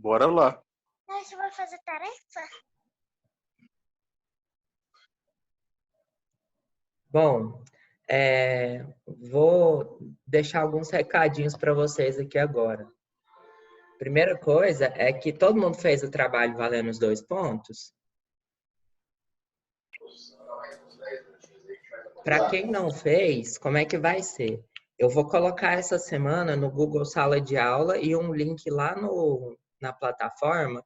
Bora lá. A gente vai fazer tarefa? Bom, vou deixar alguns recadinhos para vocês aqui agora. Primeira coisa é que todo mundo fez o trabalho valendo os 2 pontos. Para quem não fez, como é que vai ser? Eu vou colocar essa semana no Google Sala de Aula e um link lá na plataforma,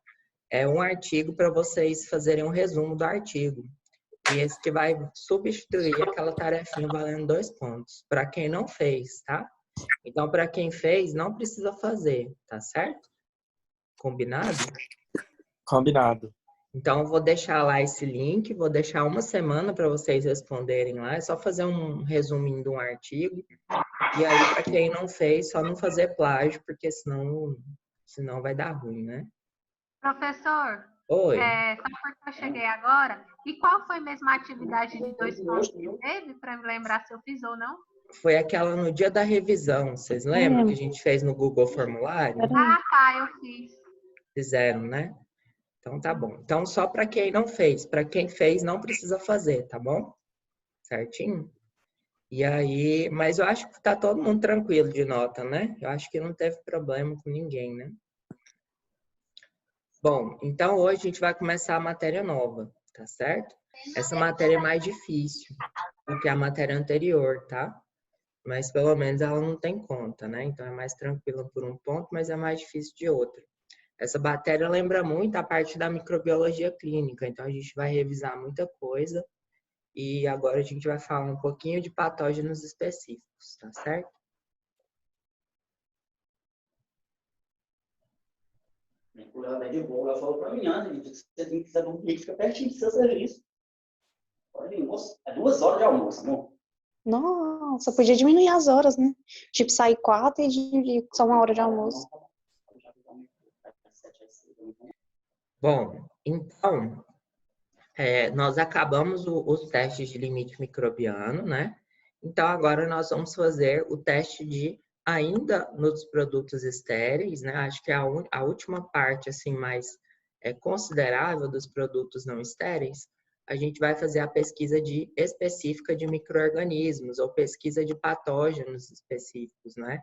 um artigo para vocês fazerem um resumo do artigo. E esse que vai substituir aquela tarefinha valendo 2 pontos. Para quem não fez, tá? Então, para quem fez, não precisa fazer, tá certo? Combinado? Combinado. Então, eu vou deixar lá esse link, vou deixar uma semana para vocês responderem lá. É só fazer um resuminho de um artigo. E aí, para quem não fez, só não fazer plágio, porque senão vai dar ruim, né? Professor, Oi. só porque eu cheguei agora, e qual foi mesmo a atividade de 2 pontos que teve, para me lembrar se eu fiz ou não? Foi aquela no dia da revisão, vocês lembram que a gente fez no Google Formulário? Ah, tá, eu fiz. Fizeram, né? Então tá bom. Então só para quem não fez, para quem fez não precisa fazer, tá bom? Certinho? E aí, mas eu acho que tá todo mundo tranquilo de nota, né? Eu acho que não teve problema com ninguém, né? Bom, então hoje a gente vai começar a matéria nova, tá certo? Essa matéria é mais difícil do que a matéria anterior, tá? Mas pelo menos ela não tem conta, né? Então é mais tranquila por um ponto, mas é mais difícil de outro. Essa matéria lembra muito a parte da microbiologia clínica, então a gente vai revisar muita coisa e agora a gente vai falar um pouquinho de patógenos específicos, tá certo? O Léo é de boa, ela falou para mim antes, você tem que saber um que fica pertinho do seu serviço. Olha, moço, é 2 horas de almoço, amor. Nossa, podia diminuir as horas, né? Tipo, sair 4 e dividir só 1 hora de almoço. Bom, então, nós acabamos os testes de limite microbiano, né? Então, agora nós vamos fazer o teste ainda nos produtos estéreis, né? Acho que a última parte, assim, mais considerável dos produtos não estéreis, a gente vai fazer a pesquisa específica de micro-organismos ou pesquisa de patógenos específicos, né?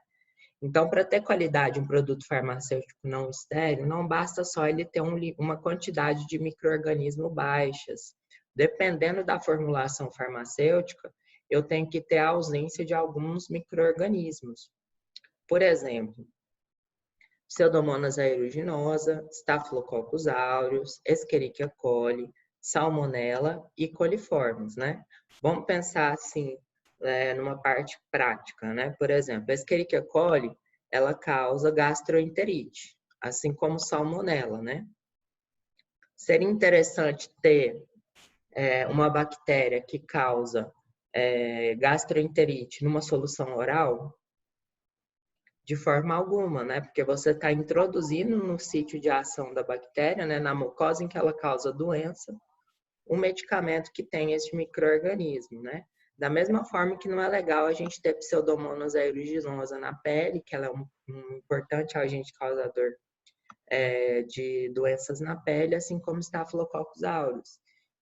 Então, para ter qualidade um produto farmacêutico não estéril, não basta só ele ter uma quantidade de micro-organismos baixas. Dependendo da formulação farmacêutica, eu tenho que ter a ausência de alguns micro-organismos. Por exemplo, Pseudomonas aeruginosa, Staphylococcus aureus, Escherichia coli, Salmonella e coliformes, né? Vamos pensar assim, numa parte prática, né? Por exemplo, a Escherichia coli, ela causa gastroenterite, assim como Salmonella, né? Seria interessante ter uma bactéria que causa gastroenterite numa solução oral? De forma alguma, né? Porque você está introduzindo no sítio de ação da bactéria, né, na mucosa em que ela causa doença, um medicamento que tem esse micro-organismo, né? Da mesma forma que não é legal a gente ter Pseudomonas aeruginosa na pele, que ela é um importante agente causador de doenças na pele, assim como Staphylococcus aureus.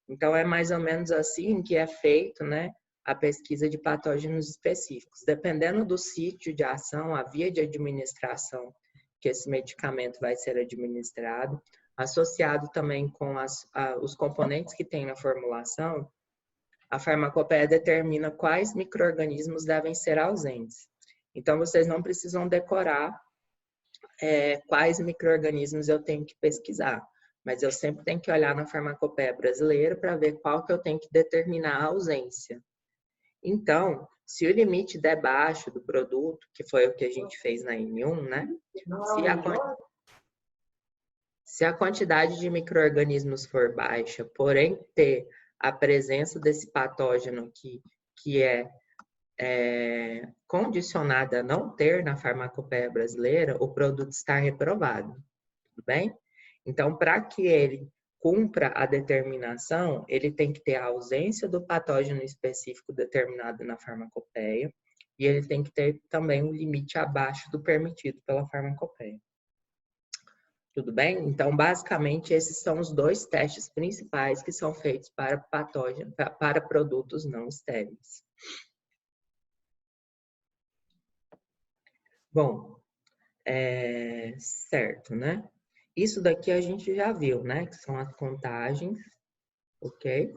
Então, é mais ou menos assim que é feito, né, a pesquisa de patógenos específicos. Dependendo do sítio de ação, a via de administração que esse medicamento vai ser administrado, associado também com os componentes que tem na formulação, a farmacopeia determina quais micro-organismos devem ser ausentes. Então, vocês não precisam decorar quais micro-organismos eu tenho que pesquisar, mas eu sempre tenho que olhar na farmacopeia brasileira para ver qual que eu tenho que determinar a ausência. Então, se o limite der baixo do produto, que foi o que a gente fez na N1, né? Se a quantidade de micro-organismos for baixa, porém ter a presença desse patógeno que é condicionada a não ter na farmacopeia brasileira, o produto está reprovado, tudo bem? Então, para que ele cumpra a determinação, ele tem que ter a ausência do patógeno específico determinado na farmacopeia e ele tem que ter também um limite abaixo do permitido pela farmacopeia. Tudo bem? Então, basicamente, esses são os dois testes principais que são feitos para patógenos, para produtos não estéreis. Bom, certo, né? Isso daqui a gente já viu, né? Que são as contagens, ok?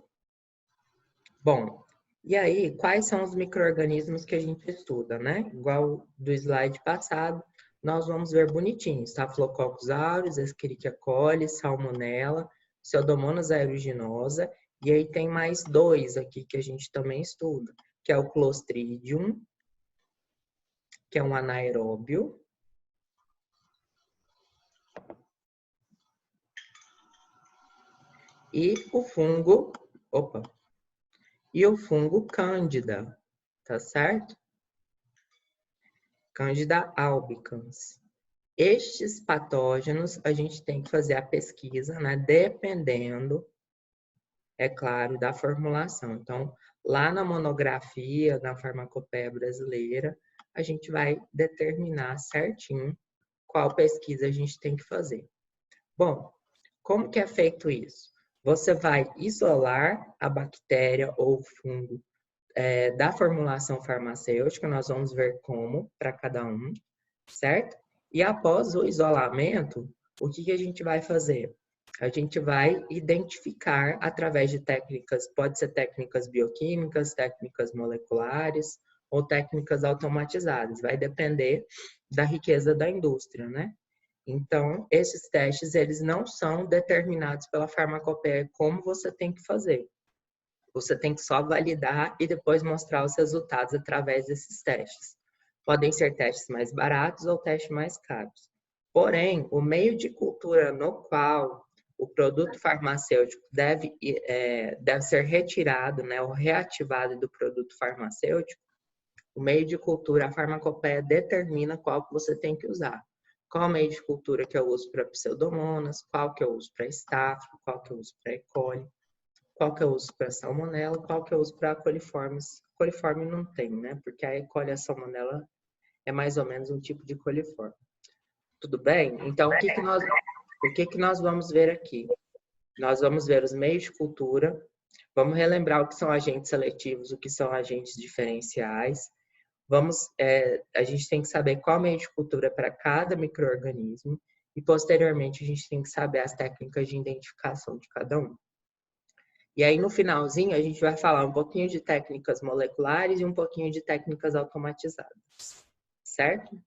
Bom, e aí, quais são os micro-organismos que a gente estuda, né? Igual do slide passado, nós vamos ver bonitinho, Staphylococcus aureus, Escherichia coli, Salmonella, Pseudomonas aeruginosa, e aí tem mais dois aqui que a gente também estuda, que é o Clostridium, que é um anaeróbio, e o fungo, e o fungo Cândida, tá certo? Cândida albicans. Estes patógenos, a gente tem que fazer a pesquisa, né? Dependendo, é claro, da formulação. Então, lá na monografia da Farmacopeia Brasileira, a gente vai determinar certinho qual pesquisa a gente tem que fazer. Bom, como que é feito isso? Você vai isolar a bactéria ou fungo da formulação farmacêutica, nós vamos ver como para cada um, certo? E após o isolamento, o que a gente vai fazer? A gente vai identificar através de técnicas, pode ser técnicas bioquímicas, técnicas moleculares ou técnicas automatizadas, vai depender da riqueza da indústria, né? Então, esses testes, eles não são determinados pela farmacopeia como você tem que fazer. Você tem que só validar e depois mostrar os resultados através desses testes. Podem ser testes mais baratos ou testes mais caros. Porém, o meio de cultura no qual o produto farmacêutico deve ser retirado, né, ou reativado do produto farmacêutico, o meio de cultura, a farmacopeia determina qual que você tem que usar. Qual meio de cultura que eu uso para pseudomonas, qual que eu uso para estáfilo, qual que eu uso para E. coli, qual que eu uso para salmonela, qual que eu uso para coliformes. Coliforme não tem, né? Porque a E. coli e a salmonela é mais ou menos um tipo de coliforme. Tudo bem? Então, o que nós vamos ver aqui? Nós vamos ver os meios de cultura, vamos relembrar o que são agentes seletivos, o que são agentes diferenciais. A gente tem que saber qual meio de cultura para cada micro-organismo e, posteriormente, a gente tem que saber as técnicas de identificação de cada um. E aí, no finalzinho, a gente vai falar um pouquinho de técnicas moleculares e um pouquinho de técnicas automatizadas. Certo?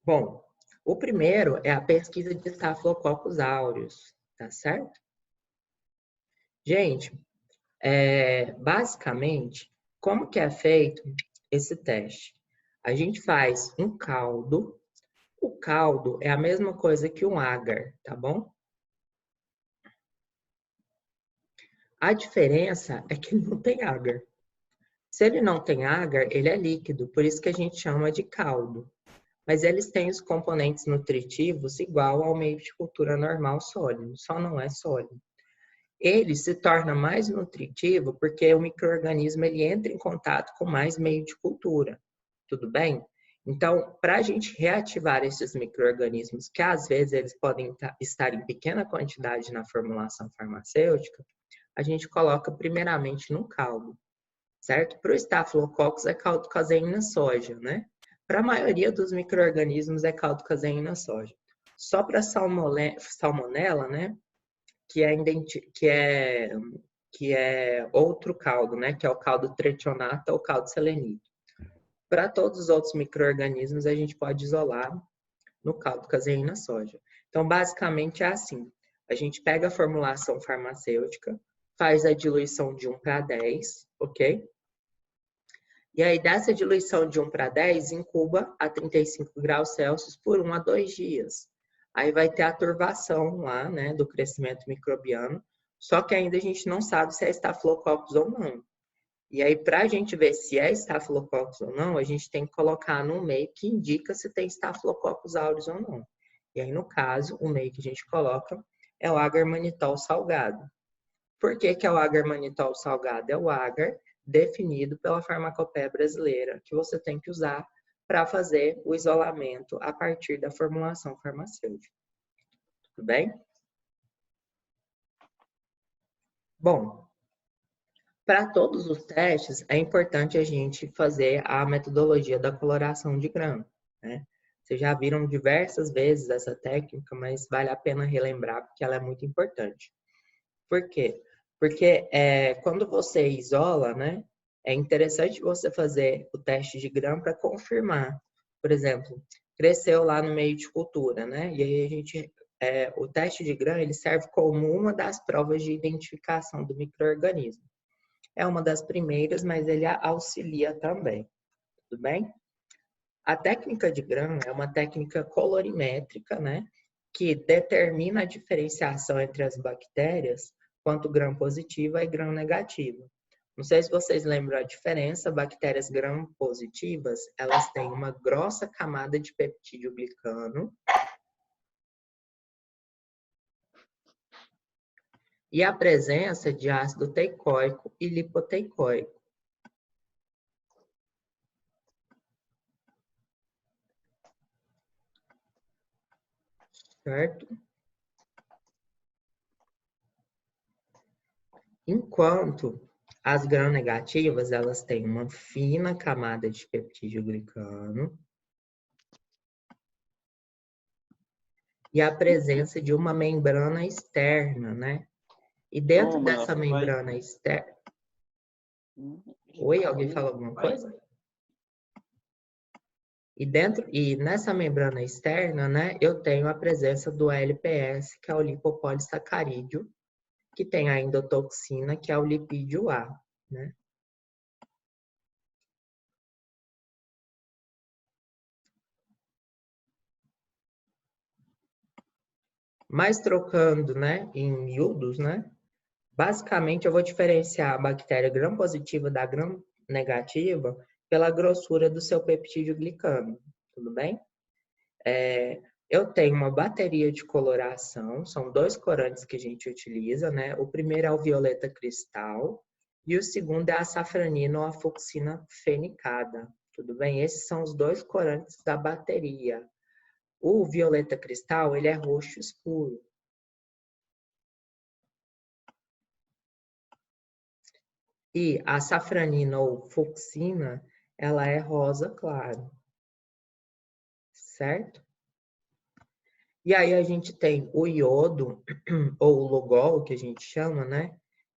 Bom, o primeiro é a pesquisa de Staphylococcus aureus, tá certo? Gente, basicamente, como que é feito esse teste? A gente faz um caldo. O caldo é a mesma coisa que um agar, tá bom? A diferença é que ele não tem agar. Se ele não tem agar, ele é líquido, por isso que a gente chama de caldo. Mas eles têm os componentes nutritivos igual ao meio de cultura normal sólido, só não é sólido. Ele se torna mais nutritivo porque o micro-organismo ele entra em contato com mais meio de cultura, tudo bem? Então, para a gente reativar esses micro-organismos, que às vezes eles podem estar em pequena quantidade na formulação farmacêutica, a gente coloca primeiramente no caldo, certo? Para o Staphylococcus é caldo caseína soja, né? Para a maioria dos micro-organismos é caldo caseína soja. Só para salmonela, né? Que é outro caldo, né? Que é o caldo tretionato ou caldo selenito. Para todos os outros micro-organismos, a gente pode isolar no caldo caseína soja. Então, basicamente é assim. A gente pega a formulação farmacêutica, faz a diluição de 1 para 10, ok? E aí, dessa diluição de 1 para 10, incuba a 35 graus Celsius por 1 a 2 dias. Aí vai ter a turvação lá, né, do crescimento microbiano, só que ainda a gente não sabe se é Staphylococcus ou não. E aí, para a gente ver se é Staphylococcus ou não, a gente tem que colocar no meio que indica se tem Staphylococcus aureus ou não. E aí, no caso, o meio que a gente coloca é o agar-manitol salgado. Por que que é o agar-manitol salgado? É o agar definido pela Farmacopeia Brasileira, que você tem que usar para fazer o isolamento a partir da formulação farmacêutica. Tudo bem? Bom, para todos os testes, é importante a gente fazer a metodologia da coloração de grão, né? Vocês já viram diversas vezes essa técnica, mas vale a pena relembrar porque ela é muito importante. Por quê? Porque quando você isola, né, é interessante você fazer o teste de grão para confirmar. Por exemplo, cresceu lá no meio de cultura, né? E aí o teste de grão ele serve como uma das provas de identificação do micro-organismo. É uma das primeiras, mas ele auxilia também. Tudo bem? A técnica de grão é uma técnica colorimétrica, né? Que determina a diferenciação entre as bactérias quanto gram positiva e gram negativa. Não sei se vocês lembram a diferença, bactérias gram positivas, elas têm uma grossa camada de peptídeo glicano e a presença de ácido teicoico e lipoteicoico. Certo? Enquanto as gram-negativas, elas têm uma fina camada de peptídeo glicano e a presença de uma membrana externa, né? E dentro dessa membrana externa... Oi, alguém fala alguma coisa? E nessa membrana externa, né, eu tenho a presença do LPS, que é o lipopolissacarídeo, que tem a endotoxina, que é o lipídio A, né? Mas trocando, né, em miúdos, né? Basicamente, eu vou diferenciar a bactéria gram-positiva da gram-negativa pela grossura do seu peptídeo glicano, tudo bem? Eu tenho uma bateria de coloração, são 2 corantes que a gente utiliza, né? O primeiro é o violeta cristal e o segundo é a safranina ou a fucsina fenicada, tudo bem? Esses são os 2 corantes da bateria. O violeta cristal, ele é roxo escuro. E a safranina ou fucsina, ela é rosa claro. Certo? E aí a gente tem o iodo, ou o logol, que a gente chama, né?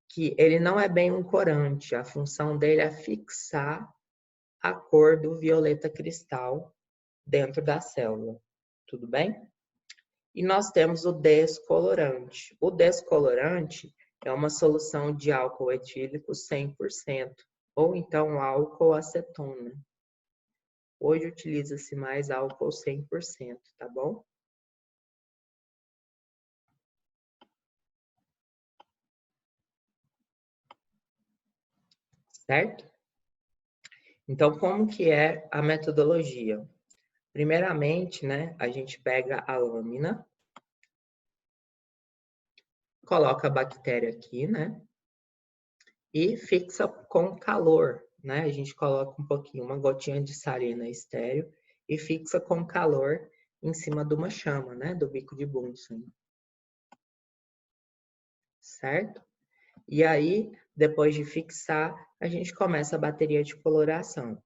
Que ele não é bem um corante. A função dele é fixar a cor do violeta cristal dentro da célula. Tudo bem? E nós temos o descolorante. O descolorante é uma solução de álcool etílico 100%, ou então álcool acetona. Hoje utiliza-se mais álcool 100%, tá bom? Certo? Então, como que é a metodologia? Primeiramente, né, a gente pega a lâmina, coloca a bactéria aqui, né, e fixa com calor, né? A gente coloca um pouquinho, uma gotinha de salina estéreo e fixa com calor em cima de uma chama, né, do bico de Bunsen. Certo? E aí, depois de fixar, a gente começa a bateria de coloração.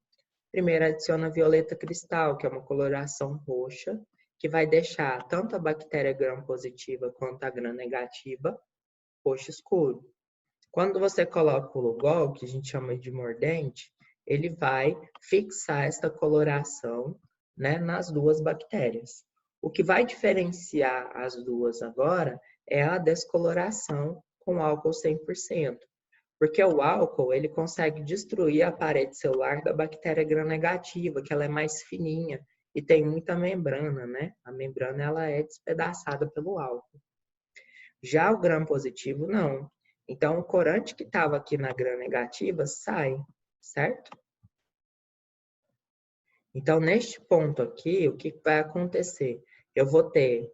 Primeiro adiciona violeta cristal, que é uma coloração roxa, que vai deixar tanto a bactéria gram-positiva quanto a gram-negativa roxo escuro. Quando você coloca o lugol, que a gente chama de mordente, ele vai fixar essa coloração, né, nas 2 bactérias. O que vai diferenciar as duas agora é a descoloração com álcool 100%. Porque o álcool, ele consegue destruir a parede celular da bactéria gram-negativa, que ela é mais fininha e tem muita membrana, né? A membrana, ela é despedaçada pelo álcool. Já o gram-positivo, não. Então, o corante que estava aqui na gram-negativa sai, certo? Então, neste ponto aqui, o que vai acontecer? Eu vou ter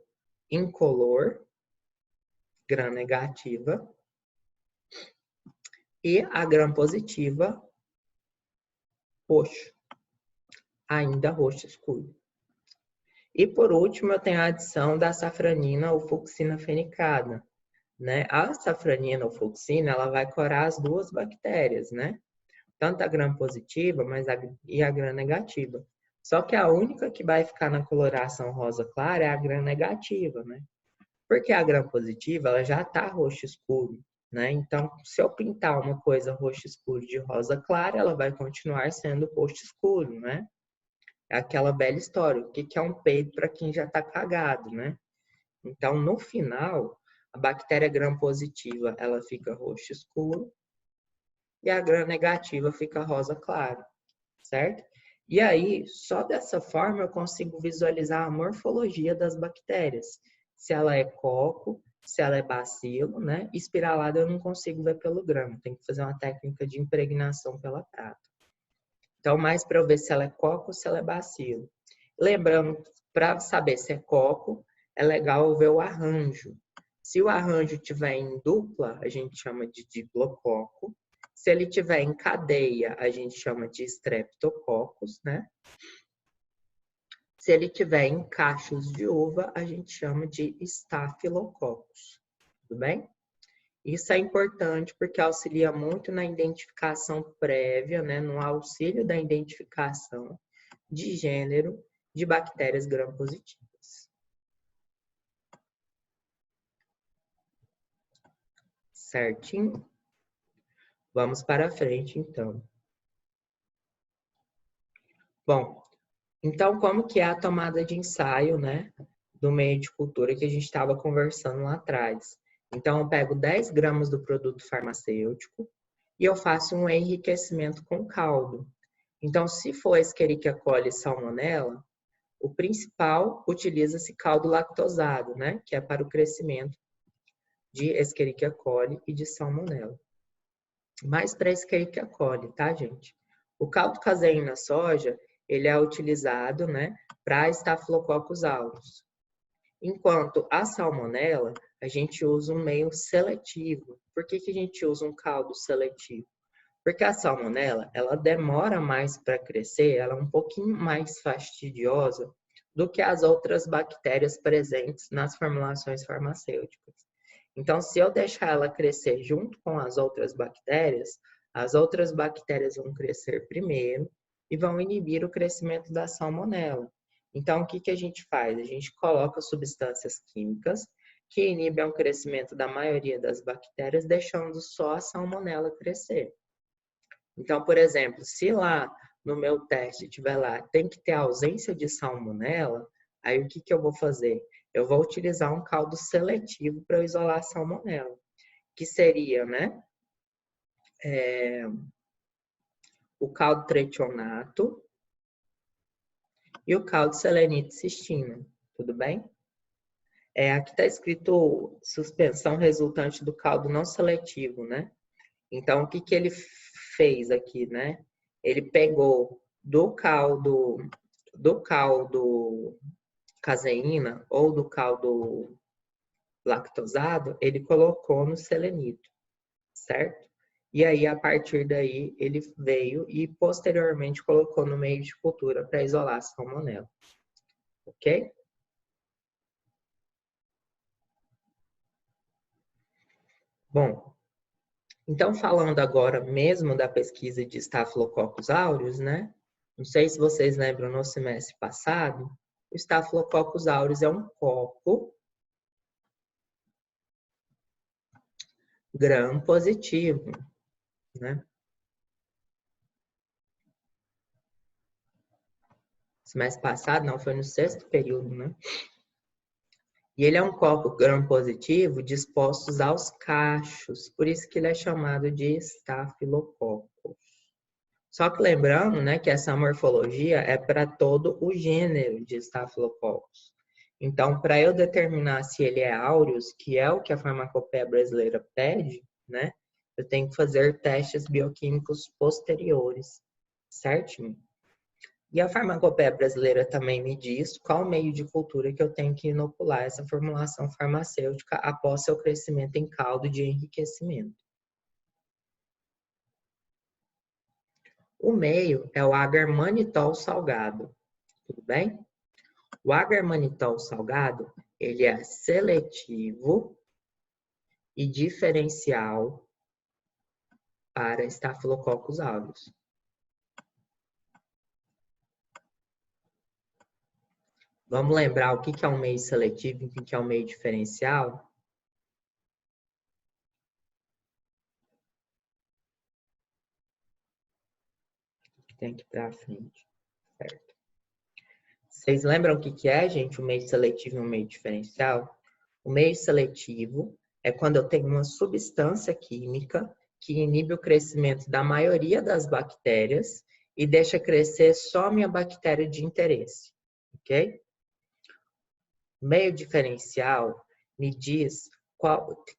incolor, gram-negativa, e a gram-positiva, roxo. ainda roxo escuro. E por último, eu tenho a adição da safranina ou fucsina fenicada, né? A safranina ou fucsina, ela vai corar as duas bactérias, né? Tanto a gram-positiva e a gram-negativa. Só que a única que vai ficar na coloração rosa clara é a gram-negativa, né? Porque a gram-positiva, ela já está roxo escuro, né? Então, se eu pintar uma coisa roxo escuro de rosa clara, ela vai continuar sendo roxo escuro, né? É aquela velha história, o que é um peido para quem já está cagado, né? Então, no final, a bactéria gram-positiva, ela fica roxo escuro e a gram-negativa fica rosa claro, certo? E aí, só dessa forma eu consigo visualizar a morfologia das bactérias. Se ela é coco, se ela é bacilo, né? Espiralada eu não consigo ver pelo grama, tem que fazer uma técnica de impregnação pela prata. Então, mais para eu ver se ela é coco ou se ela é bacilo. Lembrando, para saber se é coco, é legal ver o arranjo. Se o arranjo estiver em dupla, a gente chama de diplococo. Se ele estiver em cadeia, a gente chama de streptococcus, né? Se ele estiver em cachos de uva, a gente chama de estafilococcus. Tudo bem? Isso é importante porque auxilia muito na identificação prévia, né? No auxílio da identificação de gênero de bactérias gram-positivas. Certinho? Vamos para frente, então. Bom, então como que é a tomada de ensaio, né? Do meio de cultura que a gente estava conversando lá atrás. Então, eu pego 10 gramas do produto farmacêutico e eu faço um enriquecimento com caldo. Então, se for Escherichia coli e salmonella, o principal utiliza-se caldo lactosado, né? Que é para o crescimento de Escherichia coli e de salmonella. Mas para Escherichia coli, tá, gente? O caldo caseína soja, ele é utilizado, né, para Staphylococcus aureus. Enquanto a salmonella, a gente usa um meio seletivo. Por que a gente usa um caldo seletivo? Porque a salmonella, ela demora mais para crescer, ela é um pouquinho mais fastidiosa do que as outras bactérias presentes nas formulações farmacêuticas. Então, se eu deixar ela crescer junto com as outras bactérias vão crescer primeiro e vão inibir o crescimento da salmonella. Então, o que a gente faz? A gente coloca substâncias químicas que inibem o crescimento da maioria das bactérias, deixando só a salmonella crescer. Então, por exemplo, se lá no meu teste tiver lá, tem que ter ausência de salmonella, aí o que eu vou fazer? Eu vou utilizar um caldo seletivo para isolar a salmonella, que seria, né, o caldo tretionato e o caldo selenite cistina, tudo bem? Aqui está escrito suspensão resultante do caldo não seletivo, né? Então, o que ele fez aqui, né? Ele pegou do caldo caseína ou do caldo lactosado, ele colocou no selenito, certo? E aí, a partir daí, ele veio e posteriormente colocou no meio de cultura para isolar a salmonella. Ok? Bom, então falando agora mesmo da pesquisa de Staphylococcus aureus, né? Não sei se vocês lembram no semestre passado, o Staphylococcus aureus é um coco gram-positivo, né? Semestre passado, não, foi no 6º período, né? E ele é um coco gram-positivo dispostos aos cachos, por isso que ele é chamado de Staphylococcus. Só que lembrando, né, que essa morfologia é para todo o gênero de Staphylococcus. Então, para eu determinar se ele é aureus, que é o que a farmacopeia brasileira pede, né, eu tenho que fazer testes bioquímicos posteriores, certinho? E a farmacopeia brasileira também me diz qual meio de cultura que eu tenho que inocular essa formulação farmacêutica após seu crescimento em caldo de enriquecimento. O meio é o agar-manitol salgado, tudo bem? O agar-manitol salgado, ele é seletivo e diferencial para Staphylococcus aureus. Vamos lembrar o que é um meio seletivo e o que é um meio diferencial? Tem que ir para frente, certo? Vocês lembram o que é, gente, o meio seletivo e o meio diferencial? O meio seletivo é quando eu tenho uma substância química que inibe o crescimento da maioria das bactérias e deixa crescer só a minha bactéria de interesse, ok? Meio diferencial me diz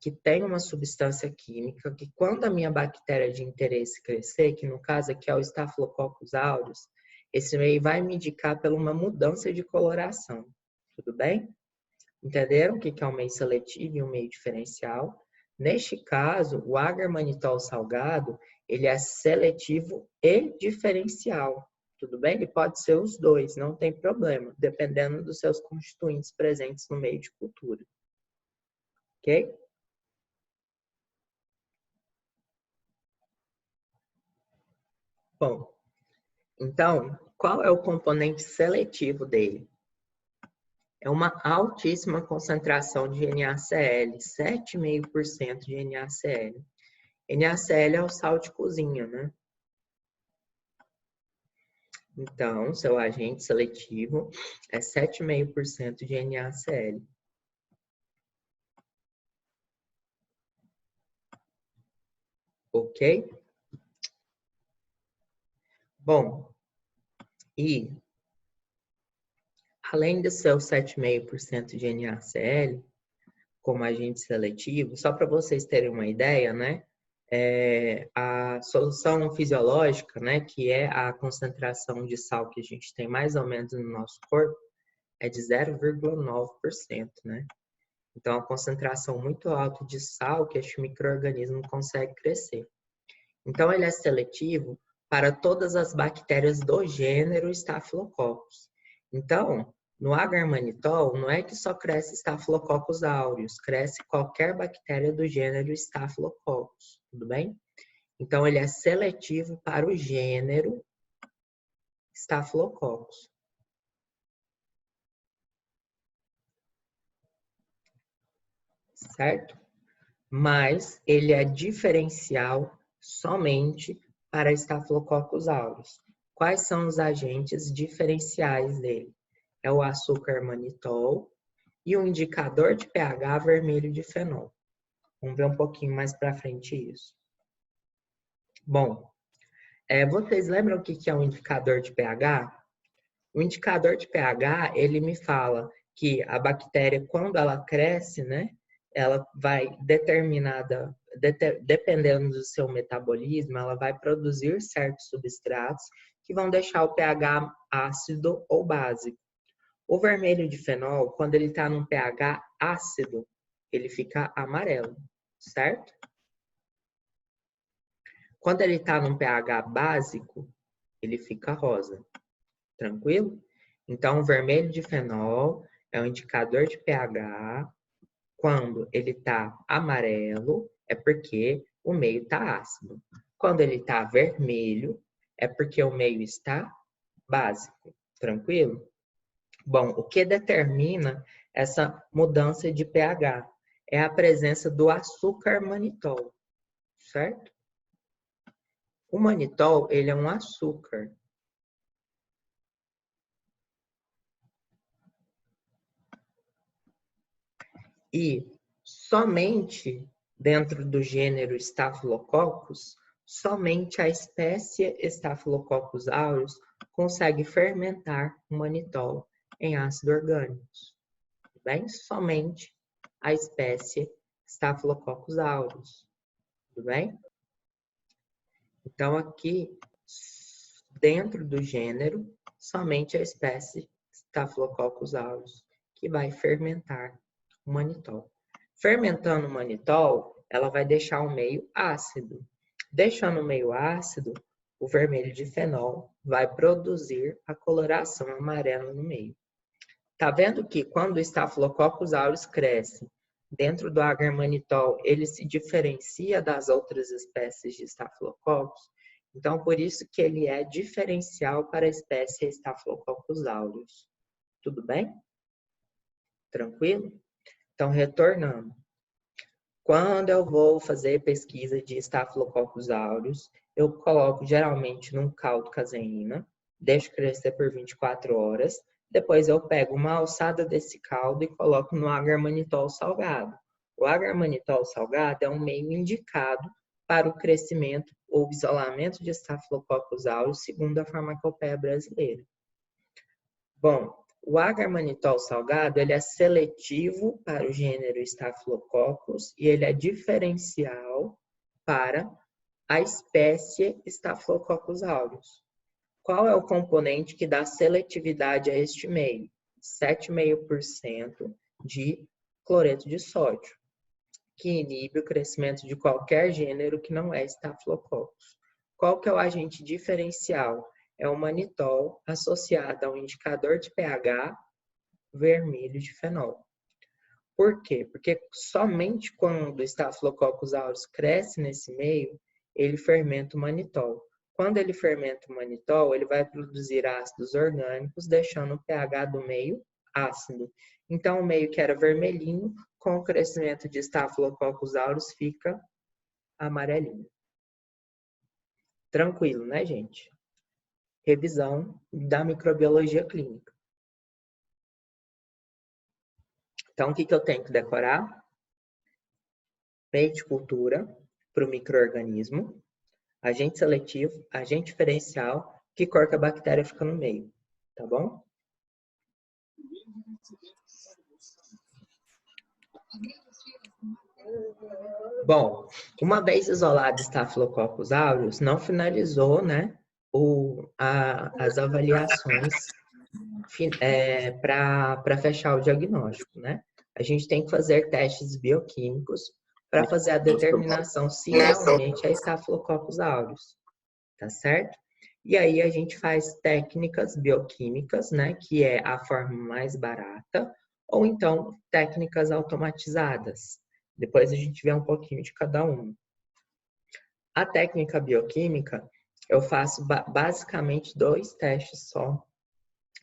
que tem uma substância química que quando a minha bactéria de interesse crescer, que no caso aqui é o Staphylococcus aureus, esse meio vai me indicar por uma mudança de coloração, tudo bem? Entenderam o que é um meio seletivo e um meio diferencial? Neste caso, o agar-manitol salgado, ele é seletivo e diferencial, tudo bem? Ele pode ser os dois, não tem problema, dependendo dos seus constituintes presentes no meio de cultura. Ok? Bom, então, qual é o componente seletivo dele? É uma altíssima concentração de NaCl, 7,5% de NaCl. NaCl é o sal de cozinha, né? Então, seu agente seletivo é 7,5% de NaCl. Ok? Bom, e além do seu 7,5% de NaCl, como agente seletivo, só para vocês terem uma ideia, né? A solução fisiológica, né, que é a concentração de sal que a gente tem mais ou menos no nosso corpo, é de 0,9%, né? Então, a concentração muito alta de sal que este micro-organismo consegue crescer. Então, ele é seletivo para todas as bactérias do gênero Staphylococcus. Então, no agar-manitol, não é que só cresce Staphylococcus aureus, cresce qualquer bactéria do gênero Staphylococcus, tudo bem? Então, ele é seletivo para o gênero Staphylococcus. Certo? Mas ele é diferencial somente para Staphylococcus aureus. Quais são os agentes diferenciais dele? É o açúcar manitol e o indicador de pH vermelho de fenol. Vamos ver um pouquinho mais para frente isso. Bom, vocês lembram o que é um indicador de pH? O indicador de pH, ele me fala que a bactéria, quando ela cresce, né, ela vai dependendo do seu metabolismo, ela vai produzir certos substratos que vão deixar o pH ácido ou básico. O vermelho de fenol, quando ele está num pH ácido, ele fica amarelo, certo? Quando ele está num pH básico, ele fica rosa. Tranquilo? Então, o vermelho de fenol é um indicador de pH. Quando ele está amarelo, é porque o meio está ácido. Quando ele está vermelho, é porque o meio está básico. Tranquilo? Bom, o que determina essa mudança de pH é a presença do açúcar manitol, certo? O manitol, ele é um açúcar. E somente dentro do gênero Staphylococcus, somente a espécie Staphylococcus aureus consegue fermentar o manitol em ácido orgânico. Bem? Somente a espécie Staphylococcus aureus. Tudo bem? Então, aqui, dentro do gênero, somente a espécie Staphylococcus aureus que vai fermentar o manitol. Fermentando o manitol, ela vai deixar o meio ácido. Deixando o meio ácido, o vermelho de fenol vai produzir a coloração amarela no meio. Tá vendo que quando o Staphylococcus aureus cresce dentro do agar-manitol, ele se diferencia das outras espécies de Staphylococcus? Então, por isso que ele é diferencial para a espécie Staphylococcus aureus. Tudo bem? Tranquilo? Então, retornando. Quando eu vou fazer pesquisa de Staphylococcus aureus, eu coloco geralmente num caldo caseína, deixo crescer por 24 horas, depois eu pego uma alçada desse caldo e coloco no agar-manitol salgado. O agar-manitol salgado é um meio indicado para o crescimento ou isolamento de Staphylococcus aureus, segundo a farmacopeia brasileira. Bom, o agar-manitol salgado ele é seletivo para o gênero Staphylococcus e ele é diferencial para a espécie Staphylococcus aureus. Qual é o componente que dá seletividade a este meio? 7,5% de cloreto de sódio, que inibe o crescimento de qualquer gênero que não é Staphylococcus. Qual que é o agente diferencial? É o manitol associado ao indicador de pH vermelho de fenol. Por quê? Porque somente quando o Staphylococcus aureus cresce nesse meio, ele fermenta o manitol. Quando ele fermenta o manitol, ele vai produzir ácidos orgânicos, deixando o pH do meio ácido. Então, o meio que era vermelhinho, com o crescimento de Staphylococcus aureus, fica amarelinho. Tranquilo, né, gente? Revisão da microbiologia clínica. Então, o que eu tenho que decorar? Meio de cultura para o micro-organismo, agente seletivo, agente diferencial, que cor que a bactéria fica no meio, tá bom? Bom, uma vez isolado Staphylococcus aureus, não finalizou, né, as avaliações para fechar o diagnóstico, né? A gente tem que fazer testes bioquímicos para fazer a determinação se realmente é Staphylococcus aureus, tá certo? E aí a gente faz técnicas bioquímicas, né, que é a forma mais barata, ou então técnicas automatizadas. Depois a gente vê um pouquinho de cada uma. A técnica bioquímica, eu faço basicamente 2 testes só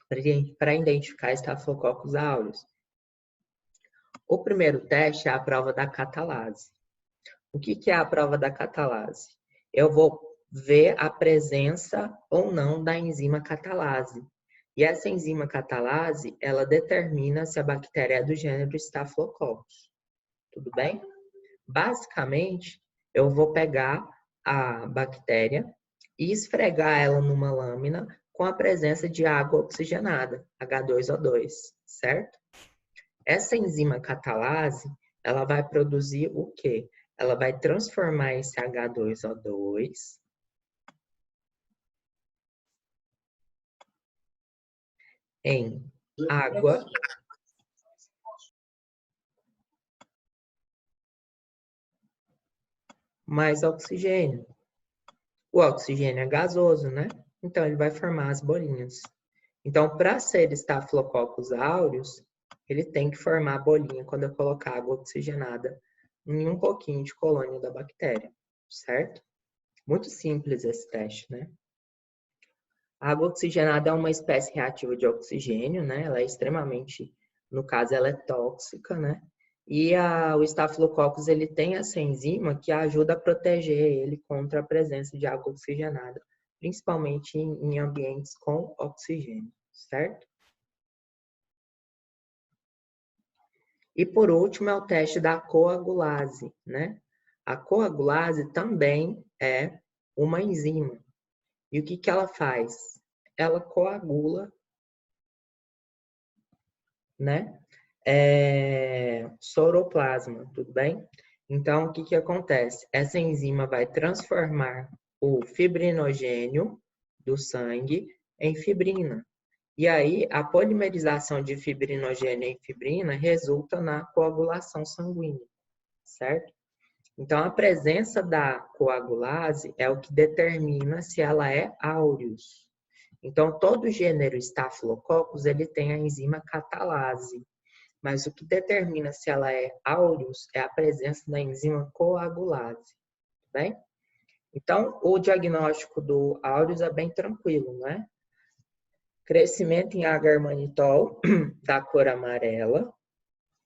para identificar Staphylococcus aureus. O primeiro teste é a prova da catalase. O que é a prova da catalase? Eu vou ver a presença ou não da enzima catalase. E essa enzima catalase, ela determina se a bactéria é do gênero Staphylococcus. Tudo bem? Basicamente, eu vou pegar a bactéria e esfregar ela numa lâmina com a presença de água oxigenada, H2O2, certo? Essa enzima catalase, ela vai produzir o quê? Ela vai transformar esse H2O2 em água mais oxigênio. O oxigênio é gasoso, né? Então, ele vai formar as bolinhas. Então, para ser Staphylococcus aureus, ele tem que formar a bolinha quando eu colocar água oxigenada em um pouquinho de colônia da bactéria, certo? Muito simples esse teste, né? A água oxigenada é uma espécie reativa de oxigênio, né? Ela é extremamente, no caso, ela é tóxica, né? E o Staphylococcus, ele tem essa enzima que ajuda a proteger ele contra a presença de água oxigenada, principalmente em ambientes com oxigênio, certo? E por último é o teste da coagulase, né? A coagulase também é uma enzima. E o que ela faz? Ela coagula, né? Soroplasma, tudo bem? Então, o que acontece? Essa enzima vai transformar o fibrinogênio do sangue em fibrina. E aí, a polimerização de fibrinogênio em fibrina resulta na coagulação sanguínea, certo? Então, a presença da coagulase é o que determina se ela é aureus. Então, todo gênero Staphylococcus, ele tem a enzima catalase. Mas o que determina se ela é aureus é a presença da enzima coagulase. Bem? Então, o diagnóstico do aureus é bem tranquilo, né? Crescimento em agar-manitol da cor amarela,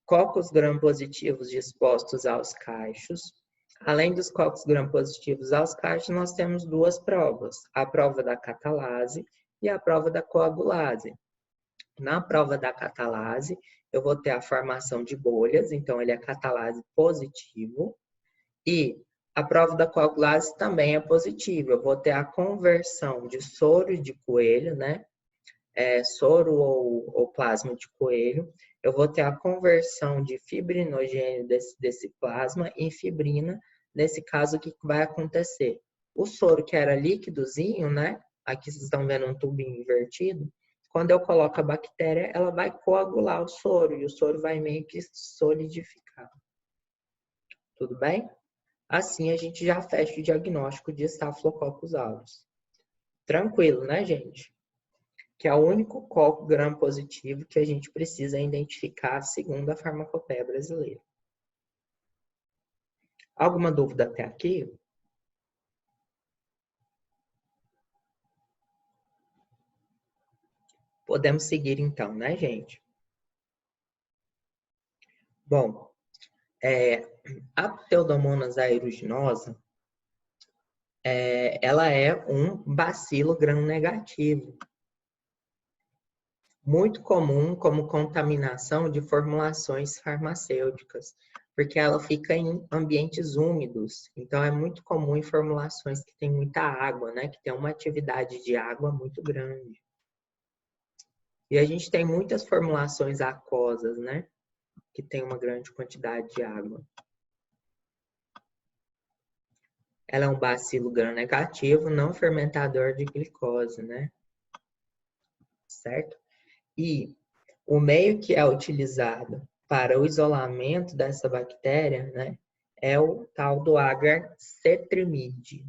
cocos gram-positivos dispostos aos cachos. Além dos cocos gram-positivos aos cachos, nós temos duas provas, a prova da catalase e a prova da coagulase. Na prova da catalase, eu vou ter a formação de bolhas, então ele é catalase positivo, e a prova da coagulase também é positiva, eu vou ter a conversão de soro de coelho, né? Soro ou plasma de coelho, eu vou ter a conversão de fibrinogênio desse plasma em fibrina. Nesse caso, o que vai acontecer? O soro que era líquidozinho, né? Aqui vocês estão vendo um tubinho invertido. Quando eu coloco a bactéria, ela vai coagular o soro e o soro vai meio que solidificar. Tudo bem? Assim a gente já fecha o diagnóstico de Staphylococcus aureus. Tranquilo, né, gente? Que é o único coco gram-positivo que a gente precisa identificar segundo a farmacopeia brasileira. Alguma dúvida até aqui? Podemos seguir então, né, gente? Bom, a Pseudomonas aeruginosa, ela é um bacilo gram-negativo. Muito comum como contaminação de formulações farmacêuticas, porque ela fica em ambientes úmidos. Então, é muito comum em formulações que tem muita água, né? Que tem uma atividade de água muito grande. E a gente tem muitas formulações aquosas, né? Que tem uma grande quantidade de água. Ela é um bacilo gram-negativo, não fermentador de glicose, né? Certo? E o meio que é utilizado para o isolamento dessa bactéria, né, é o tal do agar cetrimide.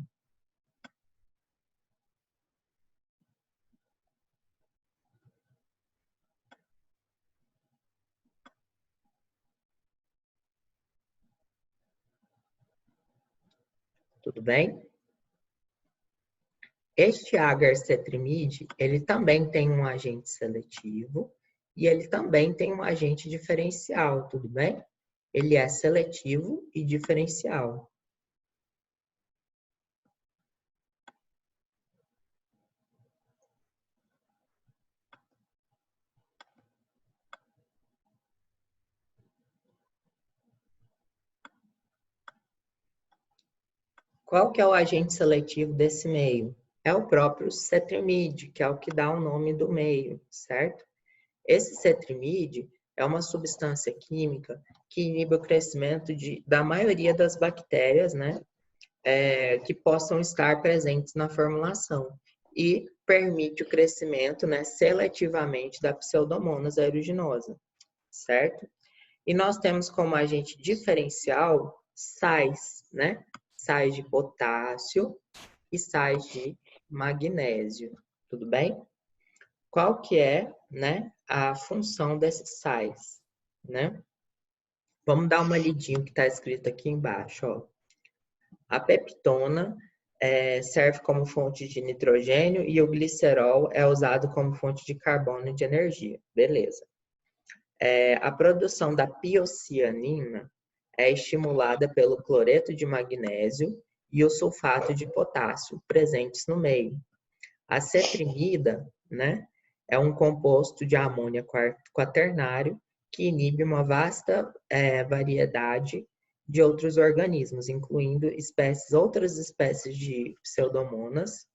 Tudo bem? Este agar cetrimide, ele também tem um agente seletivo e ele também tem um agente diferencial, tudo bem? Ele é seletivo e diferencial. Qual que é o agente seletivo desse meio? É o próprio cetrimide, que é o que dá o nome do meio, certo? Esse cetrimide é uma substância química que inibe o crescimento da maioria das bactérias, né, que possam estar presentes na formulação e permite o crescimento, né, seletivamente da Pseudomonas aeruginosa, certo? E nós temos como agente diferencial sais, né, sais de potássio e sais de magnésio, tudo bem? Qual que é, né, a função desses sais, né? Vamos dar uma lidinha no que está escrito aqui embaixo, ó. A peptona serve como fonte de nitrogênio e o glicerol é usado como fonte de carbono e de energia. Beleza. A produção da piocianina é estimulada pelo cloreto de magnésio e o sulfato de potássio presentes no meio. A cetrimida, né, é um composto de amônia quaternário que inibe uma vasta variedade de outros organismos, incluindo outras espécies de pseudomonas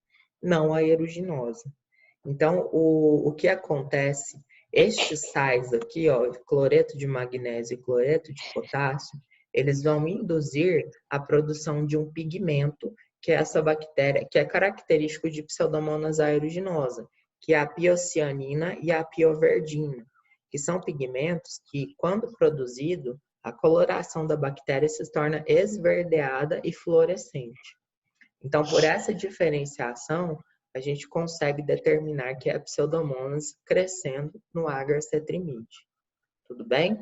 não aeruginosa. Então, o que acontece? Estes sais aqui, ó, cloreto de magnésio e cloreto de potássio, eles vão induzir a produção de um pigmento que é essa bactéria, que é característico de Pseudomonas aeruginosa, que é a piocianina e a pioverdina, que são pigmentos que, quando produzido, a coloração da bactéria se torna esverdeada e fluorescente. Então, por essa diferenciação, a gente consegue determinar que é a Pseudomonas crescendo no agar cetrimide. Tudo bem?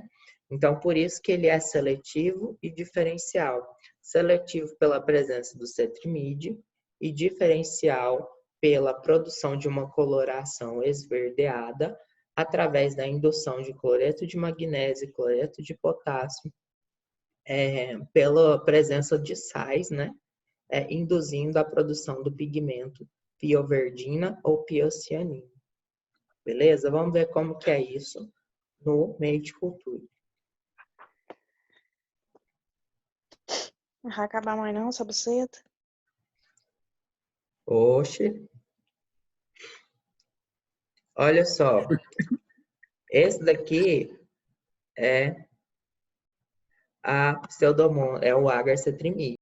Então, por isso que ele é seletivo e diferencial. Seletivo pela presença do cetrimide e diferencial pela produção de uma coloração esverdeada através da indução de cloreto de magnésio e cloreto de potássio, pela presença de sais, né? Induzindo a produção do pigmento pioverdina ou piocianina. Beleza? Vamos ver como que é isso no meio de cultura. Não vai acabar mais não, essa buceta? Oxe. Olha só. Esse daqui é a Pseudomonas, é o agar cetrimide.